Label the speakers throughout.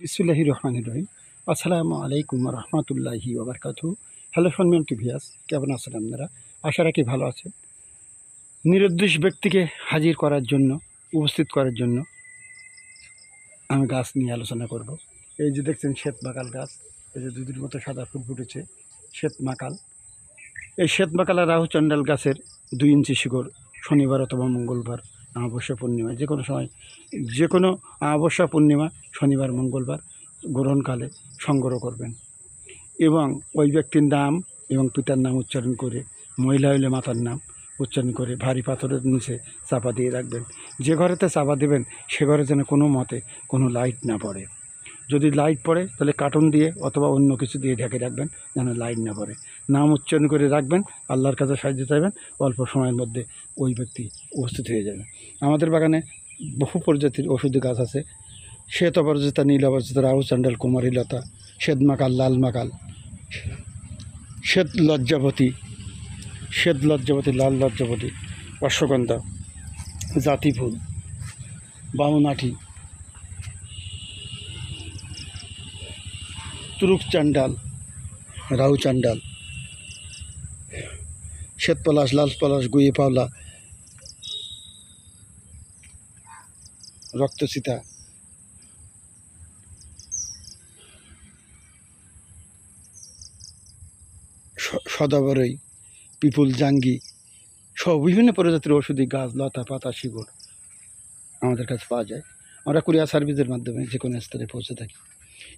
Speaker 1: বিসমিল্লাহির রহমানির রহিম। আসসালামু আলাইকুম রহমতুল্লাহি ওবরকাতু। হ্যালো সম্মানিত ভিয়াস, কেমন আছেন আপনারা? আশা রাখি ভালো আছেন। নিরুদ্দেশ ব্যক্তিকে হাজির করার জন্য, উপস্থিত করার জন্য আমি গাছ নিয়ে আলোচনা করব। এই যে দেখছেন শ্বেত মাকাল গাছ, এই যে দুধের মতো সাদা ফুল ফুটেছে, শ্বেত মাকাল। এই শ্বেত মাকাল আর রাহু চণ্ডাল গাছের 2 ইঞ্চি শিকড় শনিবার অথবা মঙ্গলবার, অমাবস্যা পূর্ণিমা, যে কোনো সময়, যে কোনো অমাবস্যা পূর্ণিমা, শনিবার মঙ্গলবার গ্রহণকালে সংগ্রহ করবেন এবং ওই ব্যক্তির নাম এবং পিতার নাম উচ্চারণ করে, মহিলা হইলে মাতার নাম উচ্চারণ করে ভারী পাথরের নিচে চাপা দিয়ে রাখবেন। যে ঘরেতে চাপা দেবেন সে ঘরে যেন কোনো মতে কোনো লাইট না পড়ে। যদি লাইট পড়ে তাহলে কার্টুন দিয়ে অথবা অন্য কিছু দিয়ে ঢেকে রাখবেন যেন লাইট না পড়ে। নাম উচ্চারণ করে রাখবেন, আল্লাহর কাছে সাহায্য চাইবেন, অল্প সময়ের মধ্যে ওই ব্যক্তি উপস্থিত হয়ে যাবে। আমাদের বাগানে বহু প্রজাতির ওষুধি গাছ আছে। শ্বেত অপরাজিতা, নীল অপরাজিতা, রাহু চণ্ডাল, কুমারী লতা, শ্বেত মাকাল, লাল মাকাল, শ্বেত লজ্জাবতী, লাল লজ্জাবতী, অশ্বগন্ধা, জাতি ফুল, বামুনাঠি, তুরুপ চান্ডাল, রাহু চান্ডাল, শ্বেত পলাশ, লাল পলাশ, গুয়ে পাওলা, রক্তচিতা, সদাবরই, পিপুল, জাঙ্গি সহ বিভিন্ন প্রজাতির ওষুধি গাছ, লতা পাতা, শিকড় আমাদের কাছে পাওয়া যায়। আমরা কুরিয়ার সার্ভিসের মাধ্যমে যে কোনো স্তরে পৌঁছে থাকি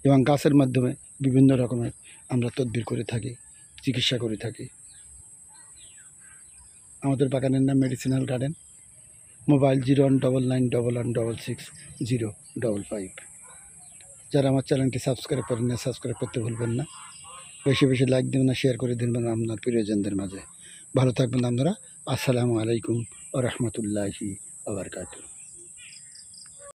Speaker 1: এবং গাছের মাধ্যমে বিভিন্ন রকমের আমরা তদবির করে থাকি, চিকিৎসা করে থাকি। আমাদের বাগানের নাম মেডিসিনাল গার্ডেন। মোবাইল 0199116605। যারা আমার চ্যানেলটি সাবস্ক্রাইব করেন না, সাবস্ক্রাইব করতে ভুলবেন না। বেশি বেশি লাইক দেবেন না, শেয়ার করে দেবেন আপনার প্রিয়জনদের মাঝে। ভালো থাকবেন আপনারা। আসসালামু আলাইকুম ওয়া রাহমাতুল্লাহি ওয়া বারাকাতুহু।